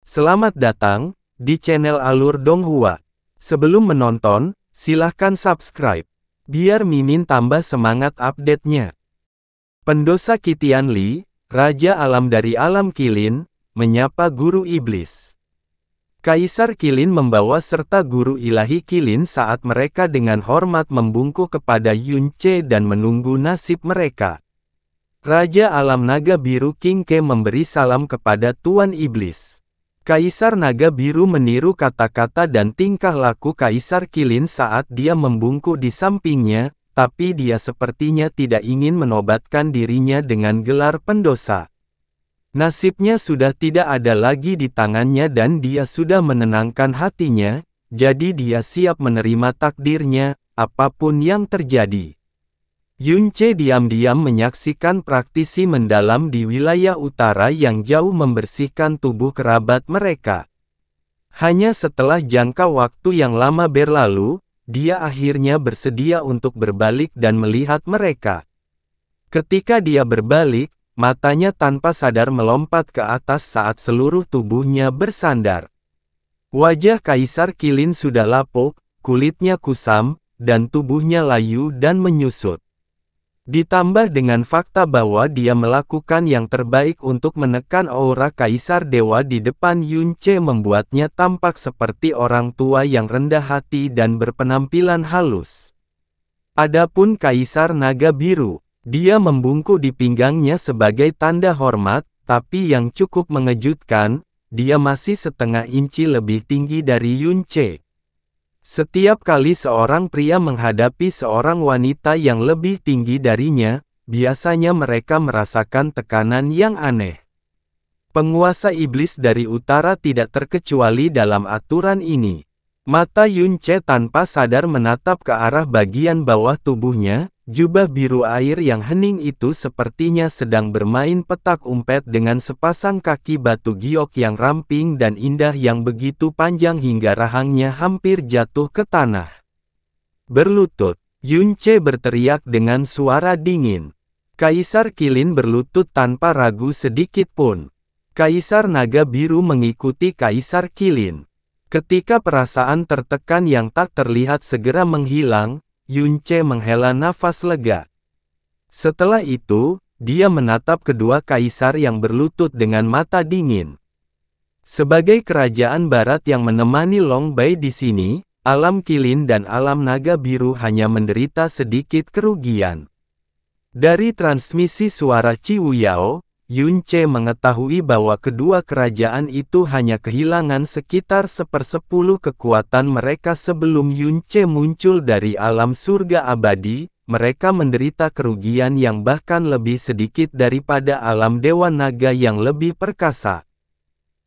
Selamat datang di channel Alur Donghua. Sebelum menonton, silahkan subscribe, biar Mimin tambah semangat update-nya. Pendosa Qianli, Raja Alam dari Alam Qilin, menyapa Guru Iblis. Kaisar Qilin membawa serta Guru Ilahi Qilin saat mereka dengan hormat membungkuk kepada Yunce dan menunggu nasib mereka. Raja Alam Naga Biru King Ke memberi salam kepada Tuan Iblis. Kaisar Naga Biru meniru kata-kata dan tingkah laku Kaisar Qilin saat dia membungkuk di sampingnya, tapi dia sepertinya tidak ingin menobatkan dirinya dengan gelar pendosa. Nasibnya sudah tidak ada lagi di tangannya dan dia sudah menenangkan hatinya, jadi dia siap menerima takdirnya, apapun yang terjadi. Yunce diam-diam menyaksikan praktisi mendalam di wilayah utara yang jauh membersihkan tubuh kerabat mereka. Hanya setelah jangka waktu yang lama berlalu, dia akhirnya bersedia untuk berbalik dan melihat mereka. Ketika dia berbalik, matanya tanpa sadar melompat ke atas saat seluruh tubuhnya bersandar. Wajah Kaisar Qilin sudah lapuk, kulitnya kusam, dan tubuhnya layu dan menyusut. Ditambah dengan fakta bahwa dia melakukan yang terbaik untuk menekan aura Kaisar Dewa di depan Yunce membuatnya tampak seperti orang tua yang rendah hati dan berpenampilan halus. Adapun Kaisar Naga Biru, dia membungkuk di pinggangnya sebagai tanda hormat, tapi yang cukup mengejutkan, dia masih setengah inci lebih tinggi dari Yunce. Setiap kali seorang pria menghadapi seorang wanita yang lebih tinggi darinya, biasanya mereka merasakan tekanan yang aneh. Penguasa iblis dari utara tidak terkecuali dalam aturan ini. Mata Yunce tanpa sadar menatap ke arah bagian bawah tubuhnya, jubah biru air yang hening itu sepertinya sedang bermain petak umpet dengan sepasang kaki batu giok yang ramping dan indah yang begitu panjang hingga rahangnya hampir jatuh ke tanah. Berlutut, Yunce berteriak dengan suara dingin. Kaisar Qilin berlutut tanpa ragu sedikit pun. Kaisar Naga Biru mengikuti Kaisar Qilin. Ketika perasaan tertekan yang tak terlihat segera menghilang, Yunce menghela nafas lega. Setelah itu, dia menatap kedua kaisar yang berlutut dengan mata dingin. Sebagai kerajaan barat yang menemani Long Bai di sini, Alam Qilin dan Alam Naga Biru hanya menderita sedikit kerugian. Dari transmisi suara Ciwuyao, Yunce mengetahui bahwa kedua kerajaan itu hanya kehilangan sekitar 1/10 kekuatan mereka sebelum Yunce muncul dari alam surga abadi. Mereka menderita kerugian yang bahkan lebih sedikit daripada alam Dewa Naga yang lebih perkasa.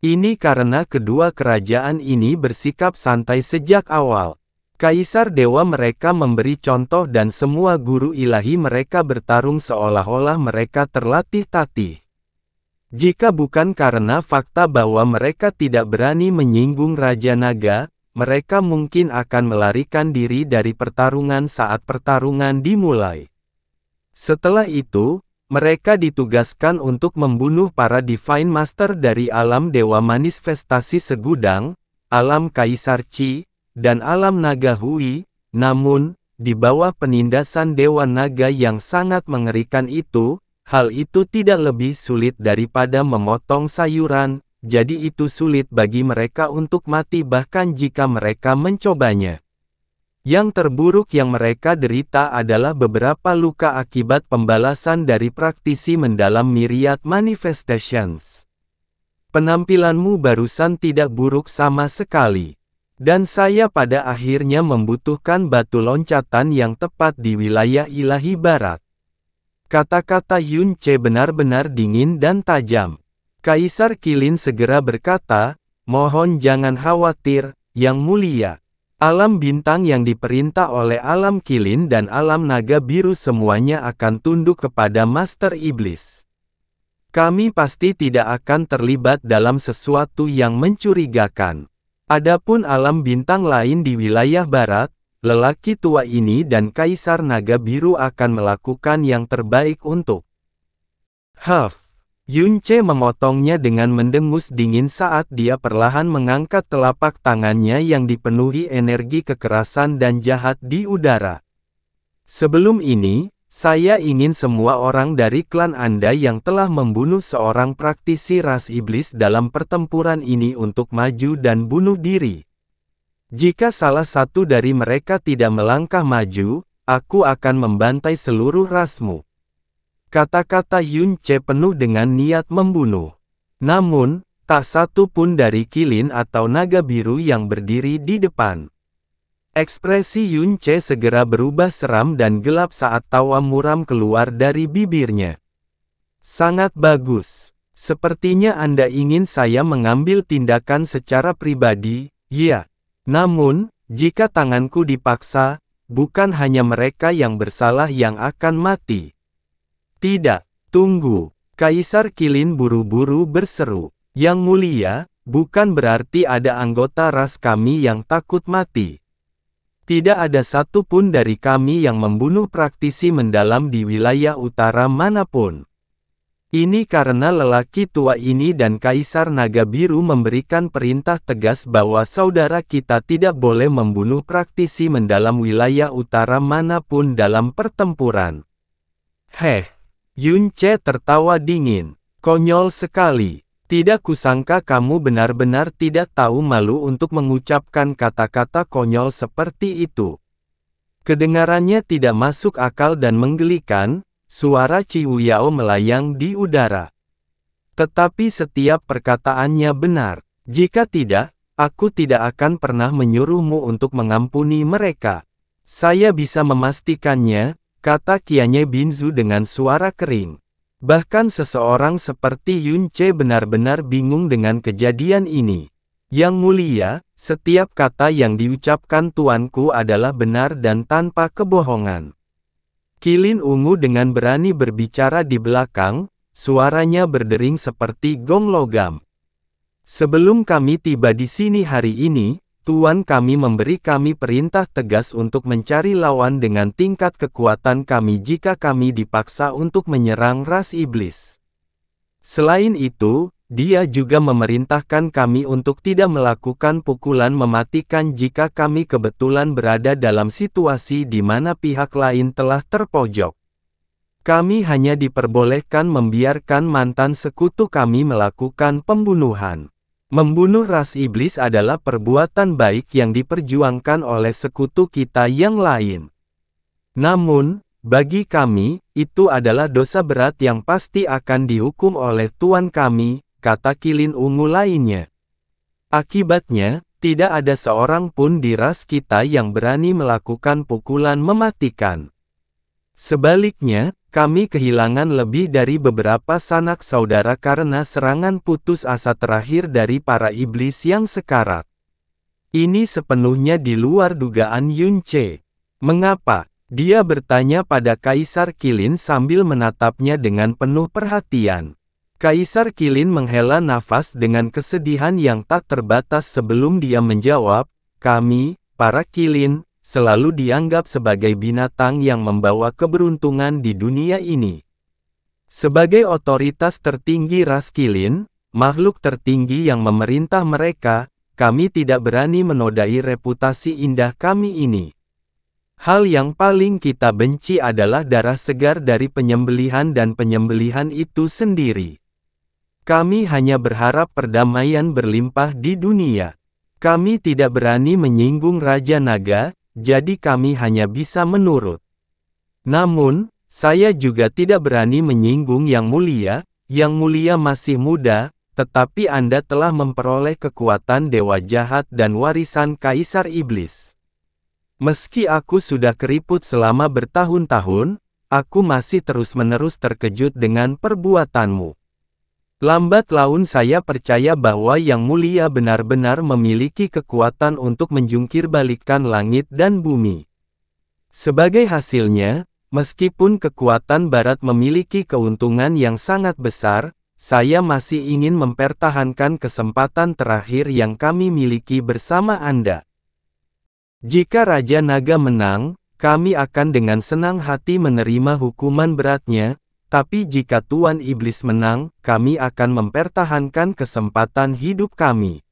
Ini karena kedua kerajaan ini bersikap santai sejak awal. Kaisar Dewa mereka memberi contoh dan semua guru ilahi mereka bertarung seolah-olah mereka terlatih-tatih. Jika bukan karena fakta bahwa mereka tidak berani menyinggung Raja Naga, mereka mungkin akan melarikan diri dari pertarungan saat pertarungan dimulai. Setelah itu, mereka ditugaskan untuk membunuh para Divine Master dari alam Dewa Manifestasi Segudang, alam Kaisar Qi, dan alam Naga Hui, namun, di bawah penindasan Dewa Naga yang sangat mengerikan itu, hal itu tidak lebih sulit daripada memotong sayuran, jadi itu sulit bagi mereka untuk mati bahkan jika mereka mencobanya. Yang terburuk yang mereka derita adalah beberapa luka akibat pembalasan dari praktisi mendalam Myriad Manifestations. Penampilanmu barusan tidak buruk sama sekali. Dan saya pada akhirnya membutuhkan batu loncatan yang tepat di wilayah ilahi barat. Kata-kata Yunce benar-benar dingin dan tajam. Kaisar Qilin segera berkata, "Mohon jangan khawatir, Yang Mulia. Alam bintang yang diperintah oleh Alam Qilin dan Alam Naga Biru semuanya akan tunduk kepada Master Iblis. Kami pasti tidak akan terlibat dalam sesuatu yang mencurigakan. Adapun alam bintang lain di wilayah barat, lelaki tua ini dan Kaisar Naga Biru akan melakukan yang terbaik untuk." Yunce memotongnya dengan mendengus dingin saat dia perlahan mengangkat telapak tangannya yang dipenuhi energi kekerasan dan jahat di udara. Sebelum ini, saya ingin semua orang dari klan Anda yang telah membunuh seorang praktisi ras iblis dalam pertempuran ini untuk maju dan bunuh diri. Jika salah satu dari mereka tidak melangkah maju, aku akan membantai seluruh rasmu. Kata-kata Yunce penuh dengan niat membunuh. Namun, tak satu pun dari Qilin atau naga biru yang berdiri di depan. Ekspresi Yunce segera berubah seram dan gelap saat tawa muram keluar dari bibirnya. Sangat bagus. Sepertinya Anda ingin saya mengambil tindakan secara pribadi, ya. Namun, jika tanganku dipaksa, bukan hanya mereka yang bersalah yang akan mati. Tidak, tunggu. Kaisar Qilin buru-buru berseru. Yang mulia, bukan berarti ada anggota ras kami yang takut mati. Tidak ada satu pun dari kami yang membunuh praktisi mendalam di wilayah utara manapun. Ini karena lelaki tua ini dan Kaisar Naga Biru memberikan perintah tegas bahwa saudara kita tidak boleh membunuh praktisi mendalam wilayah utara manapun dalam pertempuran. Yunce tertawa dingin. Konyol sekali. Tidak kusangka kamu benar-benar tidak tahu malu untuk mengucapkan kata-kata konyol seperti itu. Kedengarannya tidak masuk akal dan menggelikan, suara Qiu Yao melayang di udara. Tetapi setiap perkataannya benar. Jika tidak, aku tidak akan pernah menyuruhmu untuk mengampuni mereka. Saya bisa memastikannya, kata Qianye Binzu dengan suara kering. Bahkan seseorang seperti Yunce benar-benar bingung dengan kejadian ini. Yang mulia, setiap kata yang diucapkan tuanku adalah benar dan tanpa kebohongan. Qilin ungu dengan berani berbicara di belakang, suaranya berdering seperti gong logam. Sebelum kami tiba di sini hari ini, Tuan kami memberi kami perintah tegas untuk mencari lawan dengan tingkat kekuatan kami jika kami dipaksa untuk menyerang ras iblis. Selain itu, dia juga memerintahkan kami untuk tidak melakukan pukulan mematikan jika kami kebetulan berada dalam situasi di mana pihak lain telah terpojok. Kami hanya diperbolehkan membiarkan mantan sekutu kami melakukan pembunuhan. Membunuh ras iblis adalah perbuatan baik yang diperjuangkan oleh sekutu kita yang lain. Namun, bagi kami, itu adalah dosa berat yang pasti akan dihukum oleh Tuan kami, kata Qilin ungu lainnya. Akibatnya, tidak ada seorang pun di ras kita yang berani melakukan pukulan mematikan. Sebaliknya, kami kehilangan lebih dari beberapa sanak saudara karena serangan putus asa terakhir dari para iblis yang sekarat. Ini sepenuhnya di luar dugaan Yunce. Mengapa? Dia bertanya pada Kaisar Qilin sambil menatapnya dengan penuh perhatian. Kaisar Qilin menghela nafas dengan kesedihan yang tak terbatas sebelum dia menjawab, kami, para Qilin, selalu dianggap sebagai binatang yang membawa keberuntungan di dunia ini. Sebagai otoritas tertinggi ras Qilin, makhluk tertinggi yang memerintah mereka, kami tidak berani menodai reputasi indah kami ini. Hal yang paling kita benci adalah darah segar dari penyembelihan dan penyembelihan itu sendiri. Kami hanya berharap perdamaian berlimpah di dunia. Kami tidak berani menyinggung Raja Naga, jadi kami hanya bisa menurut. Namun, saya juga tidak berani menyinggung Yang Mulia. Yang Mulia masih muda, tetapi Anda telah memperoleh kekuatan dewa jahat dan warisan Kaisar Iblis. Meski aku sudah keriput selama bertahun-tahun, aku masih terus-menerus terkejut dengan perbuatanmu. Lambat laun saya percaya bahwa Yang Mulia benar-benar memiliki kekuatan untuk menjungkirbalikkan langit dan bumi. Sebagai hasilnya, meskipun kekuatan Barat memiliki keuntungan yang sangat besar, saya masih ingin mempertahankan kesempatan terakhir yang kami miliki bersama Anda. Jika Raja Naga menang, kami akan dengan senang hati menerima hukuman beratnya, Tapi jika Tuan Iblis menang, kami akan mempertahankan kesempatan hidup kami.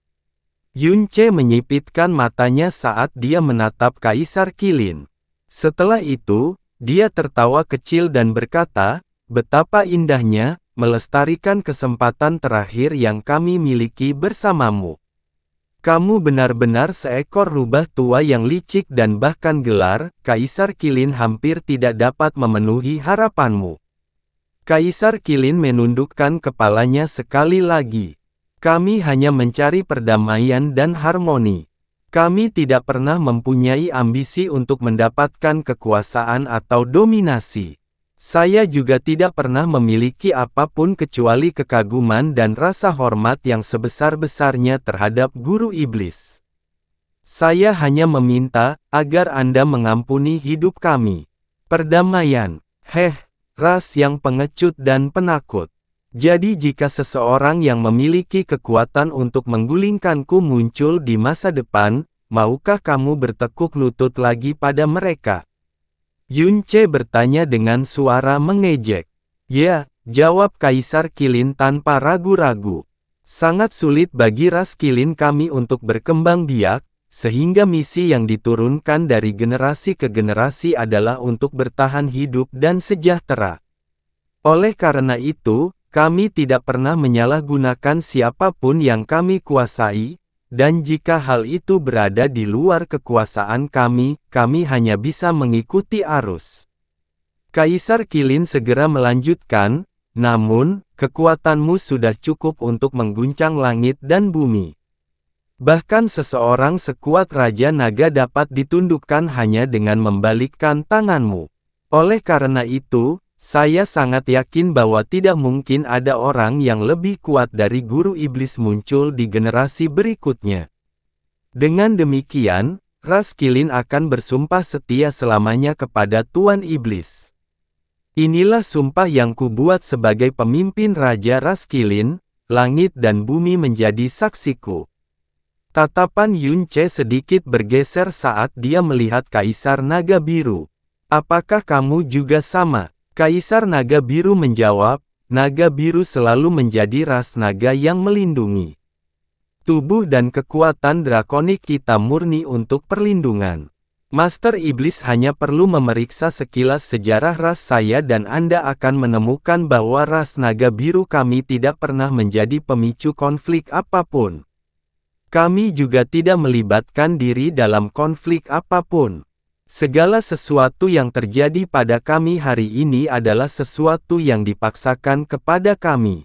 Yun Ce menyipitkan matanya saat dia menatap Kaisar Qilin. Setelah itu, dia tertawa kecil dan berkata, "Betapa indahnya, melestarikan kesempatan terakhir yang kami miliki bersamamu. Kamu benar-benar seekor rubah tua yang licik dan bahkan gelar." Kaisar Qilin hampir tidak dapat memenuhi harapanmu. Kaisar Qilin menundukkan kepalanya sekali lagi. "Kami hanya mencari perdamaian dan harmoni. Kami tidak pernah mempunyai ambisi untuk mendapatkan kekuasaan atau dominasi. Saya juga tidak pernah memiliki apapun kecuali kekaguman dan rasa hormat yang sebesar-besarnya terhadap Guru Iblis. Saya hanya meminta agar Anda mengampuni hidup kami. Perdamaian, ras yang pengecut dan penakut. Jadi jika seseorang yang memiliki kekuatan untuk menggulingkanku muncul di masa depan, maukah kamu bertekuk lutut lagi pada mereka?" Yun Ce bertanya dengan suara mengejek. "Ya," jawab Kaisar Qilin tanpa ragu-ragu. "Sangat sulit bagi ras Qilin kami untuk berkembang biak, sehingga misi yang diturunkan dari generasi ke generasi adalah untuk bertahan hidup dan sejahtera. Oleh karena itu, kami tidak pernah menyalahgunakan siapapun yang kami kuasai, dan jika hal itu berada di luar kekuasaan kami hanya bisa mengikuti arus." Kaisar Qilin segera melanjutkan, "Namun, kekuatanmu sudah cukup untuk mengguncang langit dan bumi. Bahkan seseorang sekuat Raja Naga dapat ditundukkan hanya dengan membalikkan tanganmu. Oleh karena itu, saya sangat yakin bahwa tidak mungkin ada orang yang lebih kuat dari Guru Iblis muncul di generasi berikutnya. Dengan demikian, ras Qilin akan bersumpah setia selamanya kepada Tuan Iblis. Inilah sumpah yang kubuat sebagai pemimpin Raja ras Qilin, langit dan bumi menjadi saksiku." Tatapan Yun Ce sedikit bergeser saat dia melihat Kaisar Naga Biru. "Apakah kamu juga sama?" Kaisar Naga Biru menjawab, "Naga Biru selalu menjadi ras naga yang melindungi tubuh dan kekuatan drakonik kita murni untuk perlindungan. Master Iblis hanya perlu memeriksa sekilas sejarah ras saya dan Anda akan menemukan bahwa ras Naga Biru kami tidak pernah menjadi pemicu konflik apapun. Kami juga tidak melibatkan diri dalam konflik apapun. Segala sesuatu yang terjadi pada kami hari ini adalah sesuatu yang dipaksakan kepada kami.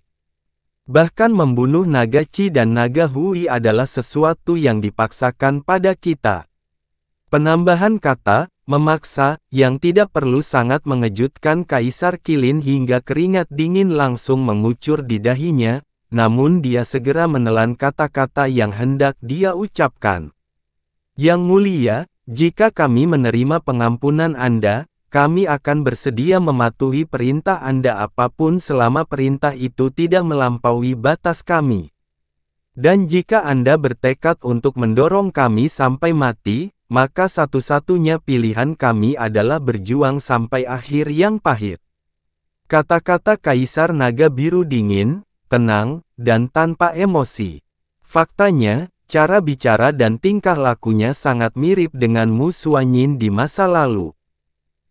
Bahkan membunuh Naga Qi dan Naga Hui adalah sesuatu yang dipaksakan pada kita." Penambahan kata, "memaksa," yang tidak perlu sangat mengejutkan Kaisar Qilin hingga keringat dingin langsung mengucur di dahinya. Namun dia segera menelan kata-kata yang hendak dia ucapkan. "Yang mulia, jika kami menerima pengampunan Anda, kami akan bersedia mematuhi perintah Anda apapun selama perintah itu tidak melampaui batas kami. Dan jika Anda bertekad untuk mendorong kami sampai mati, maka satu-satunya pilihan kami adalah berjuang sampai akhir yang pahit." Kata-kata Kaisar Naga Biru dingin, tenang, dan tanpa emosi. Faktanya, cara bicara dan tingkah lakunya sangat mirip dengan Mu Suanyin di masa lalu.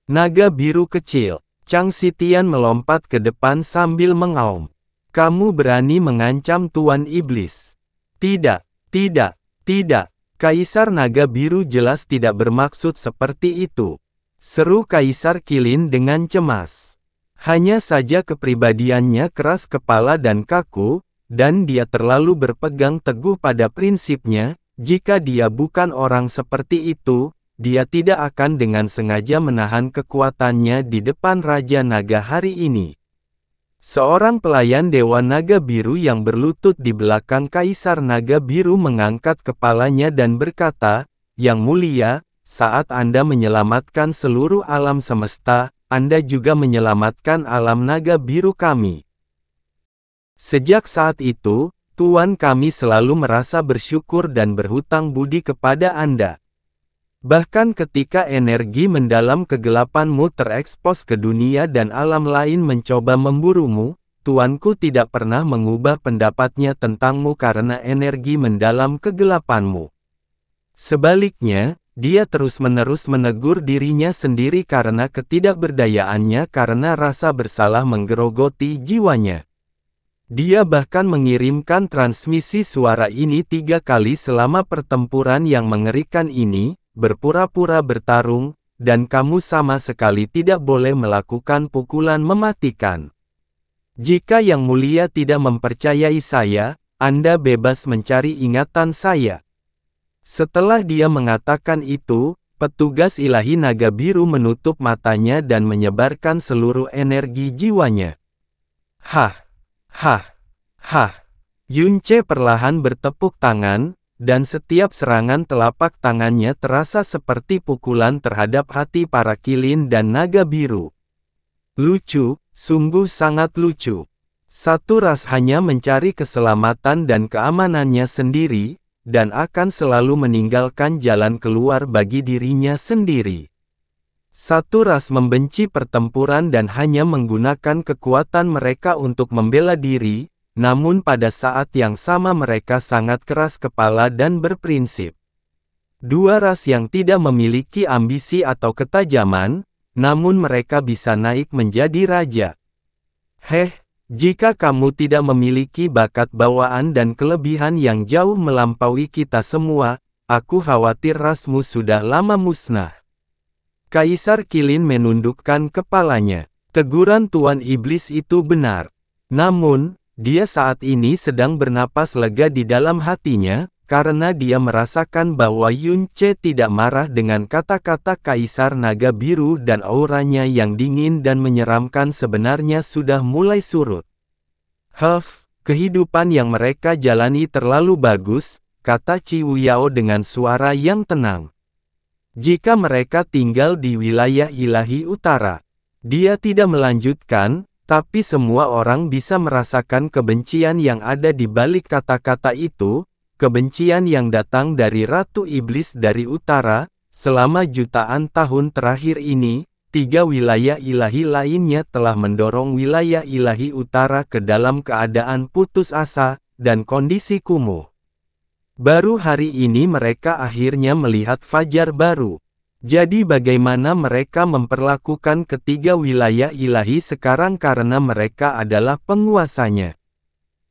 "Naga Biru kecil," Chang Xitian melompat ke depan sambil mengaum. "Kamu berani mengancam Tuan Iblis?" "Tidak, tidak, tidak." Kaisar Naga Biru jelas tidak bermaksud seperti itu, seru Kaisar Qilin dengan cemas. Hanya saja kepribadiannya keras kepala dan kaku, dan dia terlalu berpegang teguh pada prinsipnya. Jika dia bukan orang seperti itu, dia tidak akan dengan sengaja menahan kekuatannya di depan Raja Naga hari ini. Seorang pelayan Dewa Naga Biru yang berlutut di belakang Kaisar Naga Biru mengangkat kepalanya dan berkata, "Yang mulia, saat Anda menyelamatkan seluruh alam semesta, Anda juga menyelamatkan alam Naga Biru kami. Sejak saat itu, Tuan kami selalu merasa bersyukur dan berhutang budi kepada Anda." Bahkan ketika energi mendalam kegelapanmu terekspos ke dunia dan alam lain mencoba memburumu, Tuanku tidak pernah mengubah pendapatnya tentangmu karena energi mendalam kegelapanmu. Sebaliknya, dia terus-menerus menegur dirinya sendiri karena ketidakberdayaannya karena rasa bersalah menggerogoti jiwanya. Dia bahkan mengirimkan transmisi suara ini 3 kali selama pertempuran yang mengerikan ini, berpura-pura bertarung, dan kamu sama sekali tidak boleh melakukan pukulan mematikan. Jika Yang Mulia tidak mempercayai saya, Anda bebas mencari ingatan saya. Setelah dia mengatakan itu, petugas ilahi naga biru menutup matanya dan menyebarkan seluruh energi jiwanya. Hah, hah, hah. Yunce perlahan bertepuk tangan, dan setiap serangan telapak tangannya terasa seperti pukulan terhadap hati para kilin dan naga biru. Lucu, sungguh sangat lucu. Satu ras hanya mencari keselamatan dan keamanannya sendiri, dan akan selalu meninggalkan jalan keluar bagi dirinya sendiri. Satu ras membenci pertempuran dan hanya menggunakan kekuatan mereka untuk membela diri, namun pada saat yang sama mereka sangat keras kepala dan berprinsip. Dua ras yang tidak memiliki ambisi atau ketajaman, namun mereka bisa naik menjadi raja. Jika kamu tidak memiliki bakat bawaan dan kelebihan yang jauh melampaui kita semua, aku khawatir rasmu sudah lama musnah. Kaisar Kilin menundukkan kepalanya. Teguran Tuan Iblis itu benar. Namun, dia saat ini sedang bernapas lega di dalam hatinya, karena dia merasakan bahwa Yunce tidak marah dengan kata-kata Kaisar Naga Biru dan auranya yang dingin dan menyeramkan sebenarnya sudah mulai surut. Kehidupan yang mereka jalani terlalu bagus, kata Ciwu Yao dengan suara yang tenang. Jika mereka tinggal di wilayah ilahi utara, dia tidak melanjutkan, tapi semua orang bisa merasakan kebencian yang ada di balik kata-kata itu, kebencian yang datang dari Ratu Iblis dari utara. Selama jutaan tahun terakhir ini, 3 wilayah ilahi lainnya telah mendorong wilayah ilahi utara ke dalam keadaan putus asa, dan kondisi kumuh. Baru hari ini mereka akhirnya melihat fajar baru. Jadi bagaimana mereka memperlakukan ketiga wilayah ilahi sekarang karena mereka adalah penguasanya?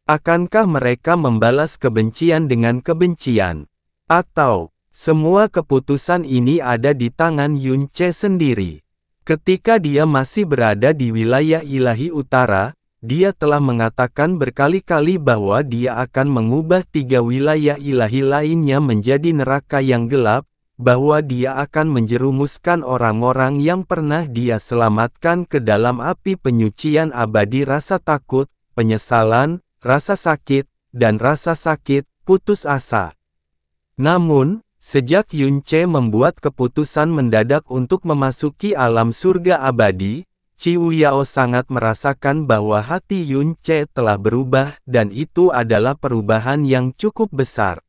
Akankah mereka membalas kebencian dengan kebencian? Atau, semua keputusan ini ada di tangan Yunce sendiri? Ketika dia masih berada di wilayah ilahi utara, dia telah mengatakan berkali-kali bahwa dia akan mengubah 3 wilayah ilahi lainnya menjadi neraka yang gelap, bahwa dia akan menjerumuskan orang-orang yang pernah dia selamatkan ke dalam api penyucian abadi rasa takut, penyesalan, rasa sakit, dan rasa sakit, putus asa. Namun, sejak Yunce membuat keputusan mendadak untuk memasuki alam surga abadi, Ciwu Yao sangat merasakan bahwa hati Yunce telah berubah dan itu adalah perubahan yang cukup besar.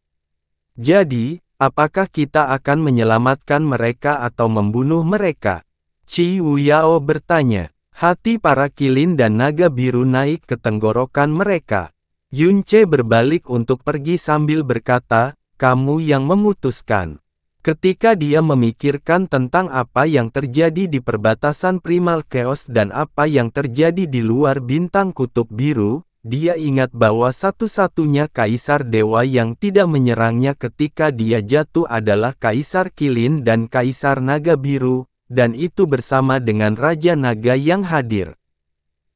Jadi, apakah kita akan menyelamatkan mereka atau membunuh mereka? Ciwu Yao bertanya. Hati para kilin dan naga biru naik ke tenggorokan mereka. Yunce berbalik untuk pergi sambil berkata, kamu yang memutuskan. Ketika dia memikirkan tentang apa yang terjadi di perbatasan Primal Chaos dan apa yang terjadi di luar bintang kutub biru, dia ingat bahwa satu-satunya kaisar dewa yang tidak menyerangnya ketika dia jatuh adalah Kaisar Kilin dan Kaisar Naga Biru, dan itu bersama dengan Raja Naga yang hadir.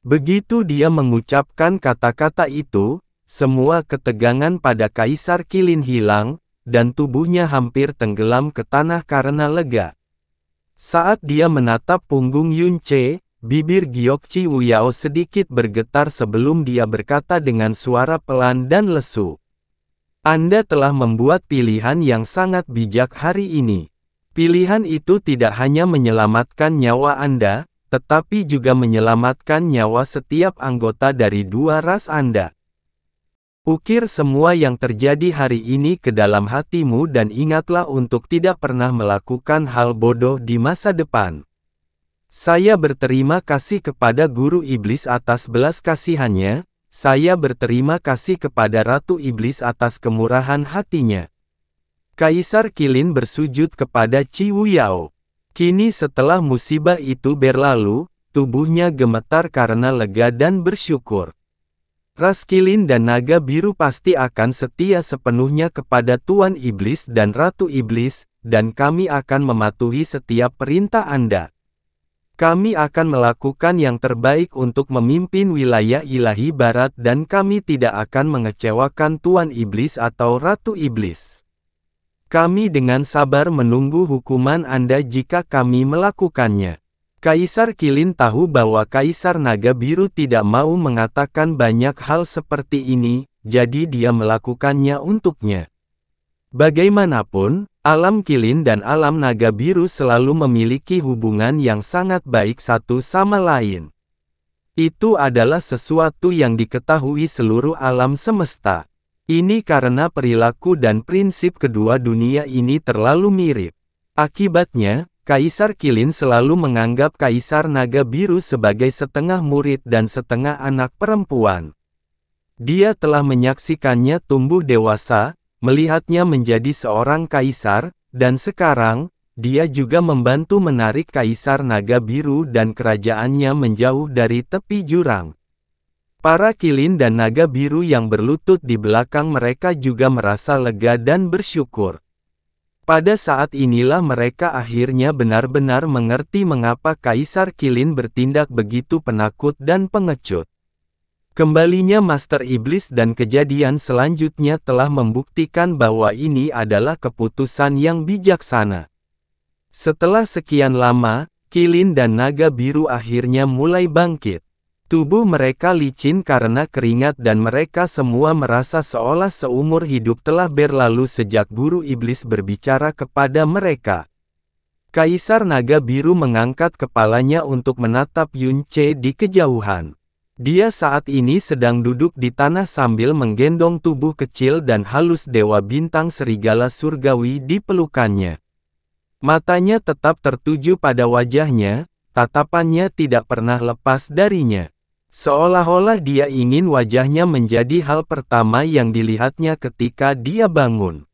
Begitu dia mengucapkan kata-kata itu, semua ketegangan pada Kaisar Kilin hilang, dan tubuhnya hampir tenggelam ke tanah karena lega. Saat dia menatap punggung Yunce, bibir Giok Ciwu Yao sedikit bergetar sebelum dia berkata dengan suara pelan dan lesu. Anda telah membuat pilihan yang sangat bijak hari ini. Pilihan itu tidak hanya menyelamatkan nyawa Anda, tetapi juga menyelamatkan nyawa setiap anggota dari 2 ras Anda. Ukir semua yang terjadi hari ini ke dalam hatimu dan ingatlah untuk tidak pernah melakukan hal bodoh di masa depan. Saya berterima kasih kepada Guru Iblis atas belas kasihannya, saya berterima kasih kepada Ratu Iblis atas kemurahan hatinya. Kaisar Qilin bersujud kepada Qi Wuyao. Kini setelah musibah itu berlalu, tubuhnya gemetar karena lega dan bersyukur. Ras Qilin dan naga biru pasti akan setia sepenuhnya kepada Tuan Iblis dan Ratu Iblis, dan kami akan mematuhi setiap perintah Anda. Kami akan melakukan yang terbaik untuk memimpin wilayah ilahi barat dan kami tidak akan mengecewakan Tuan Iblis atau Ratu Iblis. Kami dengan sabar menunggu hukuman Anda jika kami melakukannya. Kaisar Qilin tahu bahwa Kaisar Naga Biru tidak mau mengatakan banyak hal seperti ini, jadi dia melakukannya untuknya. Bagaimanapun, alam Qilin dan alam Naga Biru selalu memiliki hubungan yang sangat baik satu sama lain. Itu adalah sesuatu yang diketahui seluruh alam semesta. Ini karena perilaku dan prinsip kedua dunia ini terlalu mirip. Akibatnya, Kaisar Qilin selalu menganggap Kaisar Naga Biru sebagai setengah murid dan setengah anak perempuan. Dia telah menyaksikannya tumbuh dewasa, melihatnya menjadi seorang kaisar, dan sekarang, dia juga membantu menarik Kaisar Naga Biru dan kerajaannya menjauh dari tepi jurang. Para Qilin dan Naga Biru yang berlutut di belakang mereka juga merasa lega dan bersyukur. Pada saat inilah mereka akhirnya benar-benar mengerti mengapa Kaisar Qilin bertindak begitu penakut dan pengecut. Kembalinya Master Iblis dan kejadian selanjutnya telah membuktikan bahwa ini adalah keputusan yang bijaksana. Setelah sekian lama, Qilin dan Naga Biru akhirnya mulai bangkit. Tubuh mereka licin karena keringat dan mereka semua merasa seolah seumur hidup telah berlalu sejak Guru Iblis berbicara kepada mereka. Kaisar Naga Biru mengangkat kepalanya untuk menatap Yun Ce di kejauhan. Dia saat ini sedang duduk di tanah sambil menggendong tubuh kecil dan halus Dewa Bintang Serigala Surgawi di pelukannya. Matanya tetap tertuju pada wajahnya, tatapannya tidak pernah lepas darinya. Seolah-olah dia ingin wajahnya menjadi hal pertama yang dilihatnya ketika dia bangun.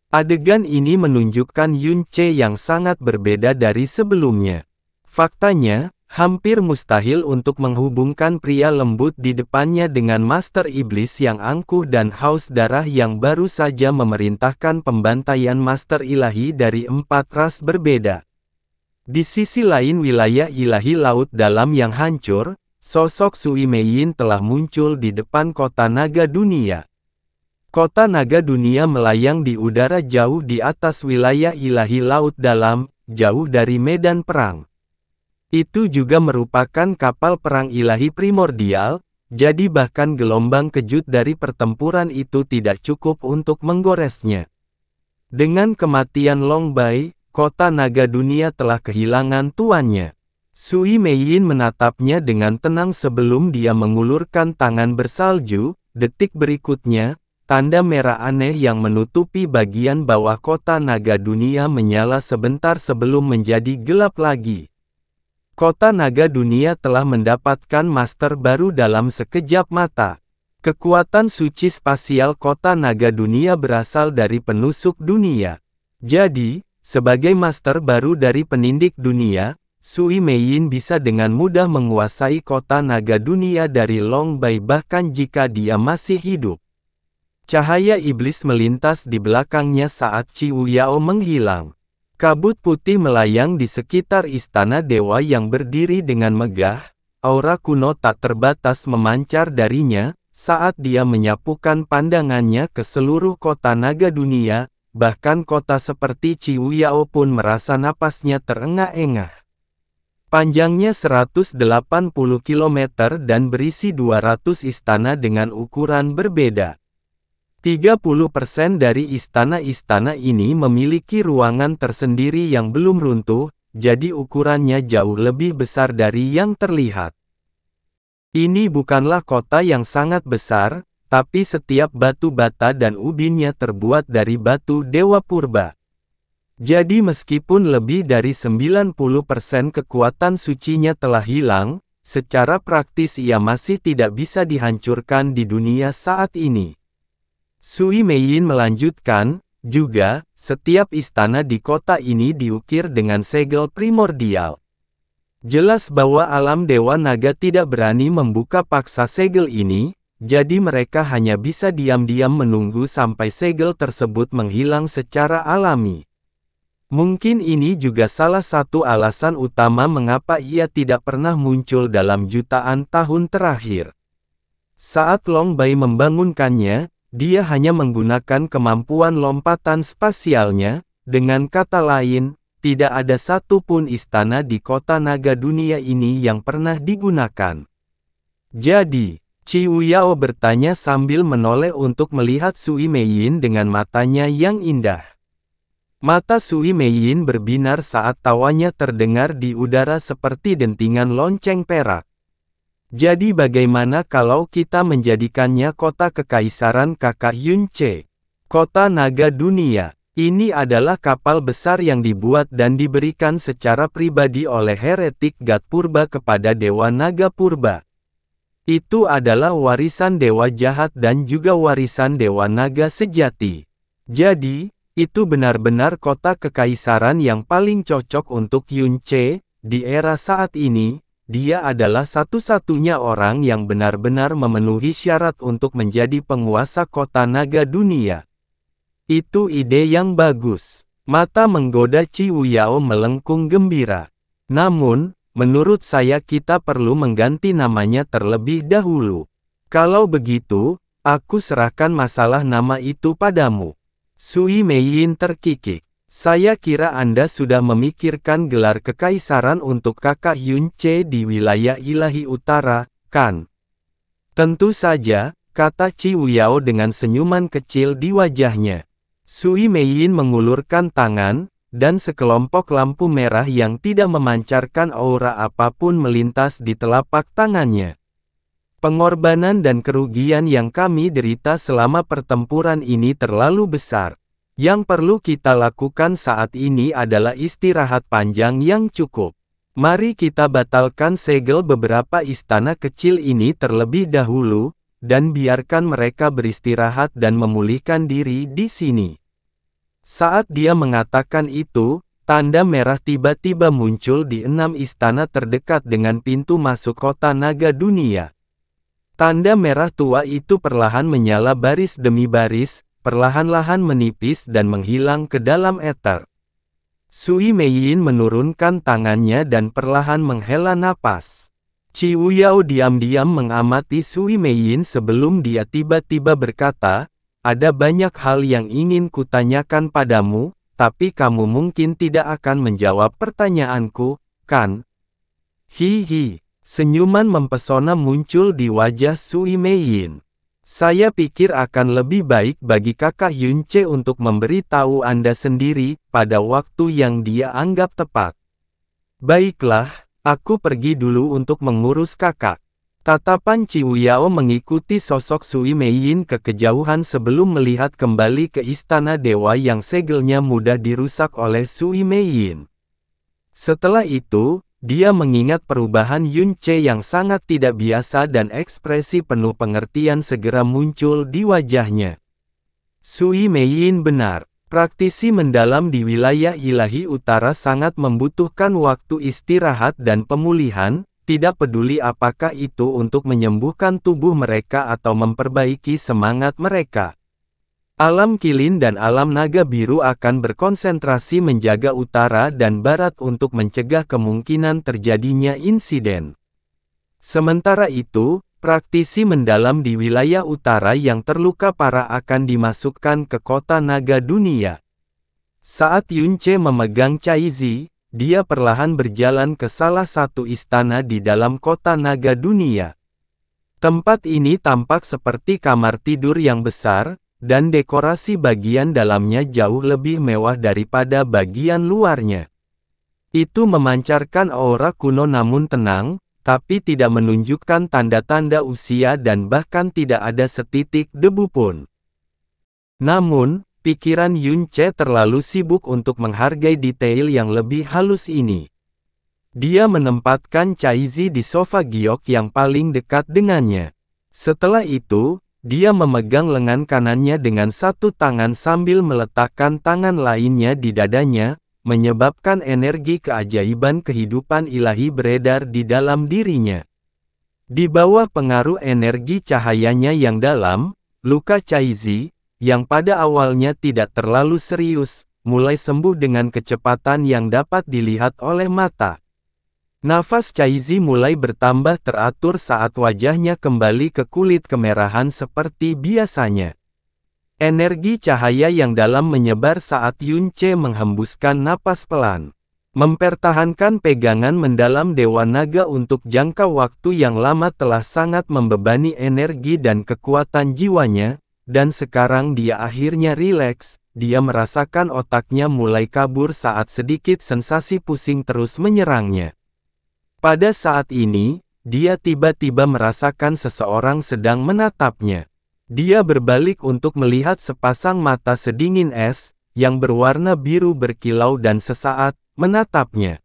Adegan ini menunjukkan Yun Ce yang sangat berbeda dari sebelumnya. Faktanya, hampir mustahil untuk menghubungkan pria lembut di depannya dengan Master Iblis yang angkuh dan haus darah yang baru saja memerintahkan pembantaian Master Ilahi dari 4 ras berbeda. Di sisi lain wilayah ilahi laut dalam yang hancur, sosok Sui Meiyin telah muncul di depan kota naga dunia. Kota naga dunia melayang di udara jauh di atas wilayah ilahi laut dalam, jauh dari medan perang. Itu juga merupakan kapal perang ilahi primordial, jadi bahkan gelombang kejut dari pertempuran itu tidak cukup untuk menggoresnya. Dengan kematian Long Bai, kota naga dunia telah kehilangan tuannya. Sui Meiyin menatapnya dengan tenang sebelum dia mengulurkan tangan bersalju. Detik berikutnya, tanda merah aneh yang menutupi bagian bawah kota naga dunia menyala sebentar sebelum menjadi gelap lagi. Kota naga dunia telah mendapatkan master baru dalam sekejap mata. Kekuatan suci spasial kota naga dunia berasal dari penusuk dunia. Jadi, sebagai master baru dari penindik dunia, Sui Meiyin bisa dengan mudah menguasai kota naga dunia dari Long Bai bahkan jika dia masih hidup. Cahaya iblis melintas di belakangnya saat Qi Wuyao menghilang. Kabut putih melayang di sekitar istana dewa yang berdiri dengan megah, aura kuno tak terbatas memancar darinya, saat dia menyapukan pandangannya ke seluruh kota naga dunia, bahkan kota seperti Qi Wuyao pun merasa napasnya terengah-engah. Panjangnya 180 km dan berisi 200 istana dengan ukuran berbeda. 30% dari istana-istana ini memiliki ruangan tersendiri yang belum runtuh, jadi ukurannya jauh lebih besar dari yang terlihat. Ini bukanlah kota yang sangat besar, tapi setiap batu bata dan ubinnya terbuat dari batu dewa purba. Jadi meskipun lebih dari 90% kekuatan sucinya telah hilang, secara praktis ia masih tidak bisa dihancurkan di dunia saat ini. Sui Meiyin melanjutkan, juga, setiap istana di kota ini diukir dengan segel primordial. Jelas bahwa alam Dewa Naga tidak berani membuka paksa segel ini, jadi mereka hanya bisa diam-diam menunggu sampai segel tersebut menghilang secara alami. Mungkin ini juga salah satu alasan utama mengapa ia tidak pernah muncul dalam jutaan tahun terakhir. Saat Long Bai membangunkannya, dia hanya menggunakan kemampuan lompatan spasialnya, dengan kata lain, tidak ada satu pun istana di kota naga dunia ini yang pernah digunakan. Jadi, Qiu Yao bertanya sambil menoleh untuk melihat Sui Meiyin dengan matanya yang indah. Mata Sui Meiyin berbinar saat tawanya terdengar di udara seperti dentingan lonceng perak. Jadi bagaimana kalau kita menjadikannya kota kekaisaran kakak Yunce? Kota naga dunia. Ini adalah kapal besar yang dibuat dan diberikan secara pribadi oleh heretik God Purba kepada Dewa Naga Purba. Itu adalah warisan Dewa Jahat dan juga warisan Dewa Naga sejati. Jadi, itu benar-benar kota kekaisaran yang paling cocok untuk Yunce. Di era saat ini, dia adalah satu-satunya orang yang benar-benar memenuhi syarat untuk menjadi penguasa kota naga dunia. Itu ide yang bagus. Mata menggoda Qiu Yao melengkung gembira. Namun, menurut saya kita perlu mengganti namanya terlebih dahulu. Kalau begitu, aku serahkan masalah nama itu padamu. Sui Meiyin terkikik. Saya kira Anda sudah memikirkan gelar kekaisaran untuk kakak Yunce di wilayah ilahi utara, kan? Tentu saja, kata Qiu Yao dengan senyuman kecil di wajahnya. Sui Meiyin mengulurkan tangan, dan sekelompok lampu merah yang tidak memancarkan aura apapun melintas di telapak tangannya. Pengorbanan dan kerugian yang kami derita selama pertempuran ini terlalu besar. Yang perlu kita lakukan saat ini adalah istirahat panjang yang cukup. Mari kita batalkan segel beberapa istana kecil ini terlebih dahulu, dan biarkan mereka beristirahat dan memulihkan diri di sini. Saat dia mengatakan itu, tanda merah tiba-tiba muncul di 6 istana terdekat dengan pintu masuk kota naga dunia. Tanda merah tua itu perlahan menyala baris demi baris, perlahan-lahan menipis dan menghilang ke dalam ether. Sui Meiyin menurunkan tangannya dan perlahan menghela napas. Qiu Yao diam-diam mengamati Sui Meiyin sebelum dia tiba-tiba berkata, ada banyak hal yang ingin kutanyakan padamu, tapi kamu mungkin tidak akan menjawab pertanyaanku, kan? Hihi, senyuman mempesona muncul di wajah Sui Meiyin. Saya pikir akan lebih baik bagi kakak Yunce untuk memberitahu Anda sendiri, pada waktu yang dia anggap tepat. Baiklah, aku pergi dulu untuk mengurus kakak. Tatapan Qiu Yao mengikuti sosok Sui Meiyin ke kejauhan sebelum melihat kembali ke istana dewa yang segelnya mudah dirusak oleh Sui Meiyin. Setelah itu, dia mengingat perubahan Yunce yang sangat tidak biasa dan ekspresi penuh pengertian segera muncul di wajahnya. Sui Meiyin benar, praktisi mendalam di wilayah ilahi utara sangat membutuhkan waktu istirahat dan pemulihan, tidak peduli apakah itu untuk menyembuhkan tubuh mereka atau memperbaiki semangat mereka. Alam Kilin dan alam naga biru akan berkonsentrasi menjaga utara dan barat untuk mencegah kemungkinan terjadinya insiden. Sementara itu, praktisi mendalam di wilayah utara yang terluka parah akan dimasukkan ke kota naga dunia. Saat Yunce memegang Caizi, dia perlahan berjalan ke salah satu istana di dalam kota naga dunia. Tempat ini tampak seperti kamar tidur yang besar, dan dekorasi bagian dalamnya jauh lebih mewah daripada bagian luarnya. Itu memancarkan aura kuno namun tenang, tapi tidak menunjukkan tanda-tanda usia dan bahkan tidak ada setitik debu pun. Namun, pikiran Yun Ce terlalu sibuk untuk menghargai detail yang lebih halus ini. Dia menempatkan Caizi di sofa giok yang paling dekat dengannya. Setelah itu, dia memegang lengan kanannya dengan satu tangan sambil meletakkan tangan lainnya di dadanya, menyebabkan energi keajaiban kehidupan ilahi beredar di dalam dirinya. Di bawah pengaruh energi cahayanya yang dalam, luka Caizi, yang pada awalnya tidak terlalu serius, mulai sembuh dengan kecepatan yang dapat dilihat oleh mata. Nafas Caizi mulai bertambah teratur saat wajahnya kembali ke kulit kemerahan seperti biasanya. Energi cahaya yang dalam menyebar saat Yun Ce menghembuskan napas pelan. Mempertahankan pegangan mendalam Dewa Naga untuk jangka waktu yang lama telah sangat membebani energi dan kekuatan jiwanya, dan sekarang dia akhirnya rileks. Dia merasakan otaknya mulai kabur saat sedikit sensasi pusing terus menyerangnya. Pada saat ini, dia tiba-tiba merasakan seseorang sedang menatapnya. Dia berbalik untuk melihat sepasang mata sedingin es, yang berwarna biru berkilau dan sesaat, menatapnya.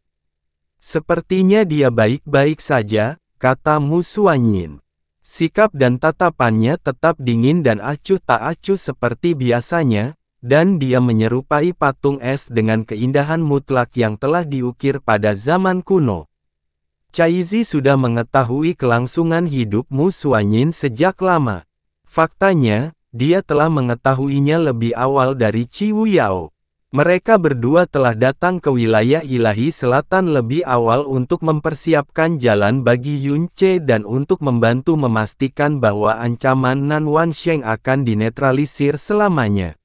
Sepertinya dia baik-baik saja, kata Mu Suanyin. Sikap dan tatapannya tetap dingin dan acuh tak acuh seperti biasanya, dan dia menyerupai patung es dengan keindahan mutlak yang telah diukir pada zaman kuno. Caizi sudah mengetahui kelangsungan hidup Mu Suanyin sejak lama. Faktanya, dia telah mengetahuinya lebih awal dari Qi Wuyao. Mereka berdua telah datang ke wilayah ilahi selatan lebih awal untuk mempersiapkan jalan bagi Yun Ce dan untuk membantu memastikan bahwa ancaman Nan Wansheng akan dinetralisir selamanya.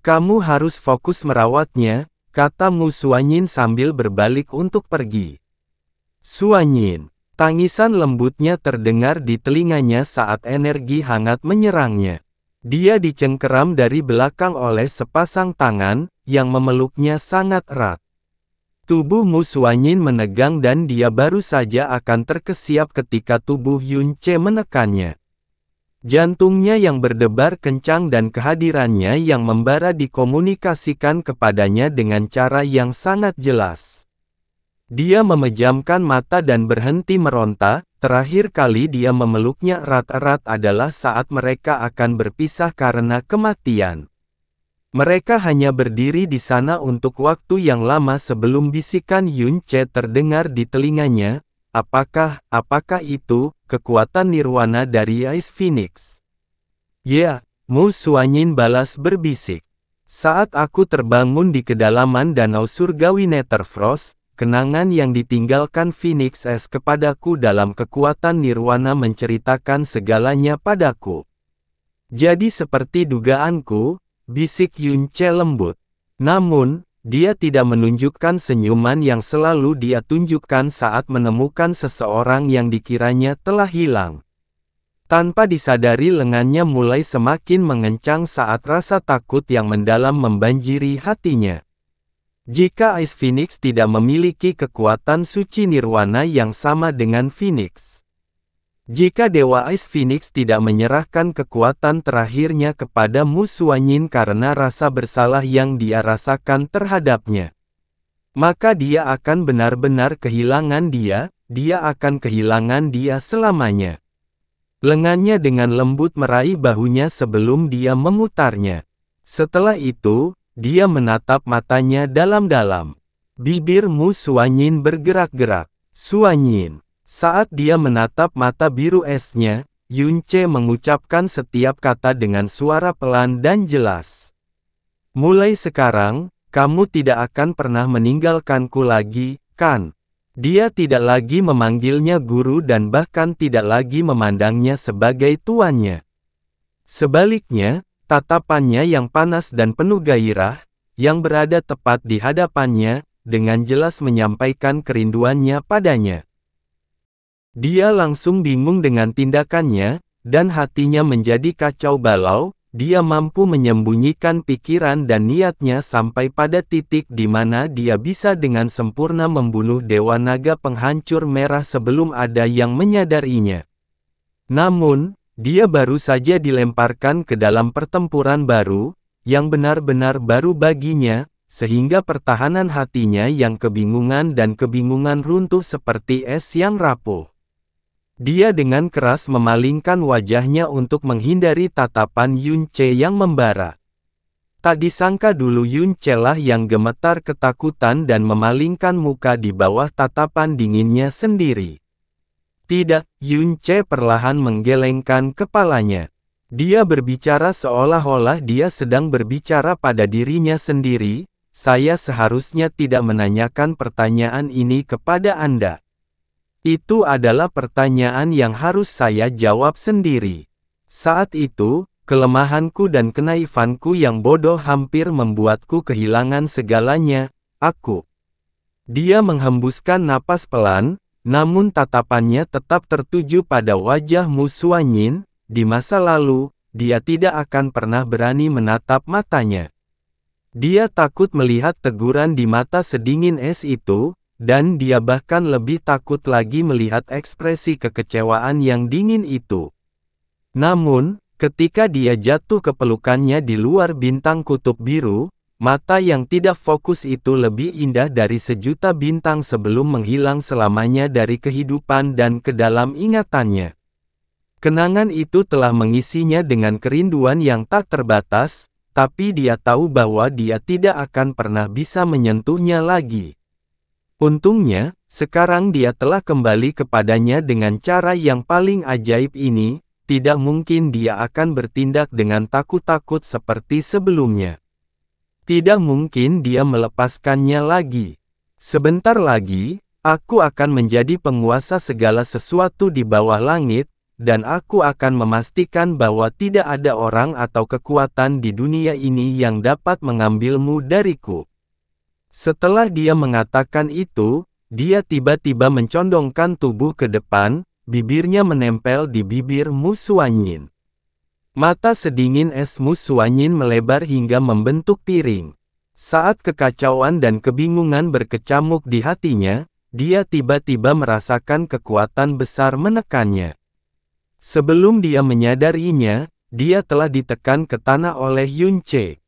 Kamu harus fokus merawatnya, kata Mu Suanyin sambil berbalik untuk pergi. Suanyin, tangisan lembutnya terdengar di telinganya saat energi hangat menyerangnya. Dia dicengkeram dari belakang oleh sepasang tangan, yang memeluknya sangat erat. Tubuh Mu Suanyin menegang dan dia baru saja akan terkesiap ketika tubuh Yun Ce menekannya. Jantungnya yang berdebar kencang dan kehadirannya yang membara dikomunikasikan kepadanya dengan cara yang sangat jelas. Dia memejamkan mata dan berhenti meronta. Terakhir kali dia memeluknya erat-erat adalah saat mereka akan berpisah karena kematian. Mereka hanya berdiri di sana untuk waktu yang lama sebelum bisikan Yun Ce terdengar di telinganya, apakah itu, kekuatan nirwana dari Ice Phoenix? Ya, Mu Suanyin balas berbisik. Saat aku terbangun di kedalaman danau surgawi Netherfrost, kenangan yang ditinggalkan Phoenix Es kepadaku dalam kekuatan nirwana menceritakan segalanya padaku. Jadi seperti dugaanku, bisik Yun Ce lembut. Namun, dia tidak menunjukkan senyuman yang selalu dia tunjukkan saat menemukan seseorang yang dikiranya telah hilang. Tanpa disadari lengannya mulai semakin mengencang saat rasa takut yang mendalam membanjiri hatinya. Jika Ice Phoenix tidak memiliki kekuatan suci nirwana yang sama dengan Phoenix. Jika Dewa Ice Phoenix tidak menyerahkan kekuatan terakhirnya kepada Mu Suanyin karena rasa bersalah yang dia rasakan terhadapnya, maka dia akan benar-benar kehilangan dia akan kehilangan dia selamanya. Lengannya dengan lembut meraih bahunya sebelum dia memutarnya. Setelah itu, dia menatap matanya dalam-dalam. Bibir Mu Suanyin bergerak-gerak. Suanyin. Saat dia menatap mata biru esnya, Yun Ce mengucapkan setiap kata dengan suara pelan dan jelas. Mulai sekarang, kamu tidak akan pernah meninggalkanku lagi, kan? Dia tidak lagi memanggilnya guru dan bahkan tidak lagi memandangnya sebagai tuannya. Sebaliknya, tatapannya yang panas dan penuh gairah, yang berada tepat di hadapannya, dengan jelas menyampaikan kerinduannya padanya. Dia langsung bingung dengan tindakannya, dan hatinya menjadi kacau balau, dia mampu menyembunyikan pikiran dan niatnya sampai pada titik di mana dia bisa dengan sempurna membunuh Dewa Naga Penghancur Merah sebelum ada yang menyadarinya. Namun, dia baru saja dilemparkan ke dalam pertempuran baru, yang benar-benar baru baginya, sehingga pertahanan hatinya yang kebingungan dan kebingungan runtuh seperti es yang rapuh. Dia dengan keras memalingkan wajahnya untuk menghindari tatapan Yun Ce yang membara. Tak disangka dulu Yun Ce lah yang gemetar ketakutan dan memalingkan muka di bawah tatapan dinginnya sendiri. Tidak, Yun Ce perlahan menggelengkan kepalanya. Dia berbicara seolah-olah dia sedang berbicara pada dirinya sendiri, saya seharusnya tidak menanyakan pertanyaan ini kepada Anda. Itu adalah pertanyaan yang harus saya jawab sendiri. Saat itu, kelemahanku dan kenaifanku yang bodoh hampir membuatku kehilangan segalanya, aku. Dia menghembuskan napas pelan, namun tatapannya tetap tertuju pada wajah Mu Xuanyin. Di masa lalu, dia tidak akan pernah berani menatap matanya. Dia takut melihat teguran di mata sedingin es itu, dan dia bahkan lebih takut lagi melihat ekspresi kekecewaan yang dingin itu. Namun, ketika dia jatuh ke pelukannya di luar bintang kutub biru, mata yang tidak fokus itu lebih indah dari sejuta bintang sebelum menghilang selamanya dari kehidupan dan ke dalam ingatannya. Kenangan itu telah mengisinya dengan kerinduan yang tak terbatas, tapi dia tahu bahwa dia tidak akan pernah bisa menyentuhnya lagi. Untungnya, sekarang dia telah kembali kepadanya dengan cara yang paling ajaib ini, tidak mungkin dia akan bertindak dengan takut-takut seperti sebelumnya. Tidak mungkin dia melepaskannya lagi. Sebentar lagi, aku akan menjadi penguasa segala sesuatu di bawah langit, dan aku akan memastikan bahwa tidak ada orang atau kekuatan di dunia ini yang dapat mengambilmu dariku. Setelah dia mengatakan itu, dia tiba-tiba mencondongkan tubuh ke depan, bibirnya menempel di bibir Mu Xuanyin. Mata sedingin es Mu Xuanyin melebar hingga membentuk piring. Saat kekacauan dan kebingungan berkecamuk di hatinya, dia tiba-tiba merasakan kekuatan besar menekannya. Sebelum dia menyadarinya, dia telah ditekan ke tanah oleh Yun Ce.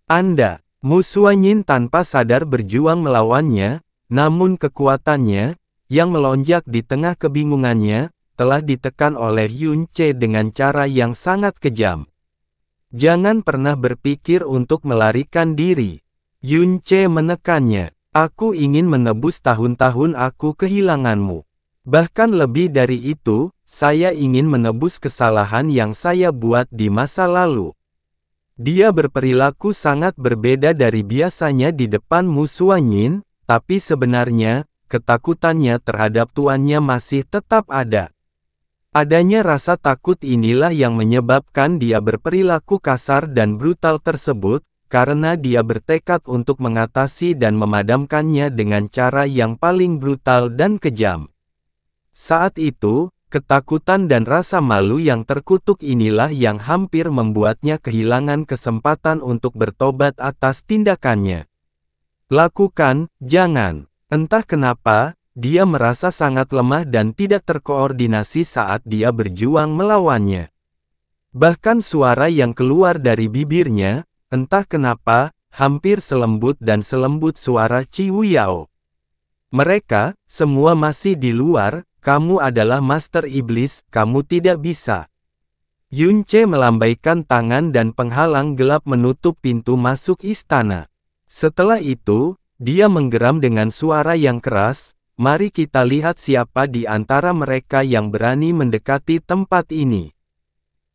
Anda, Mu Xuanyin tanpa sadar berjuang melawannya, namun kekuatannya, yang melonjak di tengah kebingungannya, telah ditekan oleh Yun Ce dengan cara yang sangat kejam. Jangan pernah berpikir untuk melarikan diri. Yun Ce menekannya. Aku ingin menebus tahun-tahun aku kehilanganmu. Bahkan lebih dari itu, saya ingin menebus kesalahan yang saya buat di masa lalu. Dia berperilaku sangat berbeda dari biasanya di depan Mu Xuanyin, tapi sebenarnya, ketakutannya terhadap tuannya masih tetap ada. Adanya rasa takut inilah yang menyebabkan dia berperilaku kasar dan brutal tersebut, karena dia bertekad untuk mengatasi dan memadamkannya dengan cara yang paling brutal dan kejam. Saat itu, ketakutan dan rasa malu yang terkutuk inilah yang hampir membuatnya kehilangan kesempatan untuk bertobat atas tindakannya. Lakukan, jangan. Entah kenapa, dia merasa sangat lemah dan tidak terkoordinasi saat dia berjuang melawannya. Bahkan suara yang keluar dari bibirnya, entah kenapa, hampir selembut dan selembut suara Ciwu Yao. Mereka, semua masih di luar. Kamu adalah Master Iblis, kamu tidak bisa. Yun Ce melambaikan tangan dan penghalang gelap menutup pintu masuk istana. Setelah itu, dia menggeram dengan suara yang keras, mari kita lihat siapa di antara mereka yang berani mendekati tempat ini.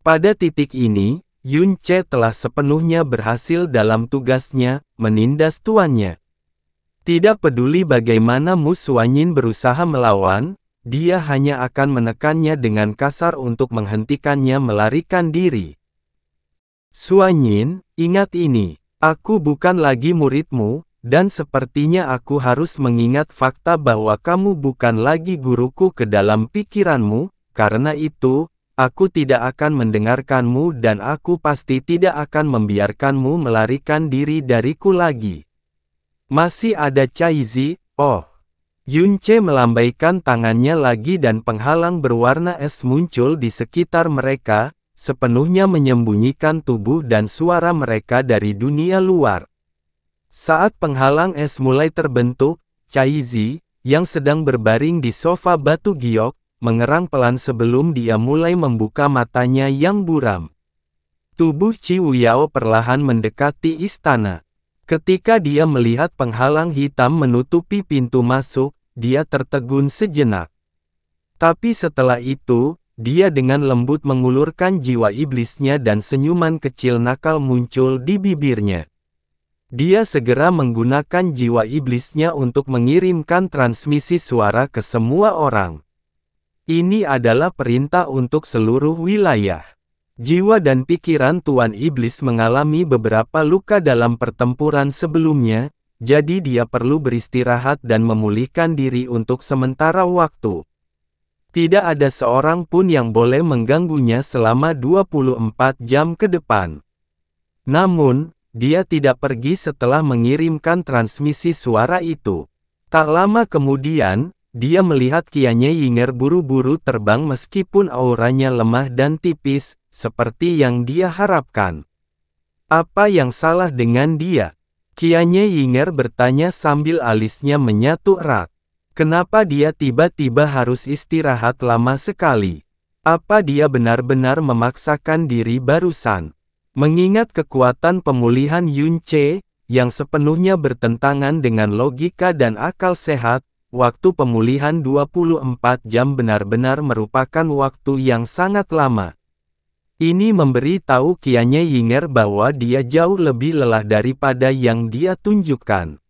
Pada titik ini, Yun Ce telah sepenuhnya berhasil dalam tugasnya, menindas tuannya. Tidak peduli bagaimana Mu Xuanyin berusaha melawan, dia hanya akan menekannya dengan kasar untuk menghentikannya melarikan diri. Xuanyin, ingat ini, aku bukan lagi muridmu, dan sepertinya aku harus mengingat fakta bahwa kamu bukan lagi guruku ke dalam pikiranmu, karena itu, aku tidak akan mendengarkanmu dan aku pasti tidak akan membiarkanmu melarikan diri dariku lagi. Masih ada Caizi, oh. Yunce melambaikan tangannya lagi dan penghalang berwarna es muncul di sekitar mereka, sepenuhnya menyembunyikan tubuh dan suara mereka dari dunia luar. Saat penghalang es mulai terbentuk, Caizi, yang sedang berbaring di sofa batu giok, mengerang pelan sebelum dia mulai membuka matanya yang buram. Tubuh Qi Wuyao perlahan mendekati istana. Ketika dia melihat penghalang hitam menutupi pintu masuk, dia tertegun sejenak. Tapi setelah itu, dia dengan lembut mengulurkan jiwa iblisnya dan senyuman kecil nakal muncul di bibirnya. Dia segera menggunakan jiwa iblisnya untuk mengirimkan transmisi suara ke semua orang. Ini adalah perintah untuk seluruh wilayah. Jiwa dan pikiran Tuan Iblis mengalami beberapa luka dalam pertempuran sebelumnya, jadi dia perlu beristirahat dan memulihkan diri untuk sementara waktu. Tidak ada seorang pun yang boleh mengganggunya selama 24 jam ke depan. Namun, dia tidak pergi setelah mengirimkan transmisi suara itu. Tak lama kemudian, dia melihat Qianye Yinger buru-buru terbang meskipun auranya lemah dan tipis, seperti yang dia harapkan. Apa yang salah dengan dia? Qianye Yinger bertanya sambil alisnya menyatu erat. Kenapa dia tiba-tiba harus istirahat lama sekali? Apa dia benar-benar memaksakan diri barusan? Mengingat kekuatan pemulihan Yunce, yang sepenuhnya bertentangan dengan logika dan akal sehat, waktu pemulihan 24 jam benar-benar merupakan waktu yang sangat lama. Ini memberi tahu Qianye Yinger bahwa dia jauh lebih lelah daripada yang dia tunjukkan.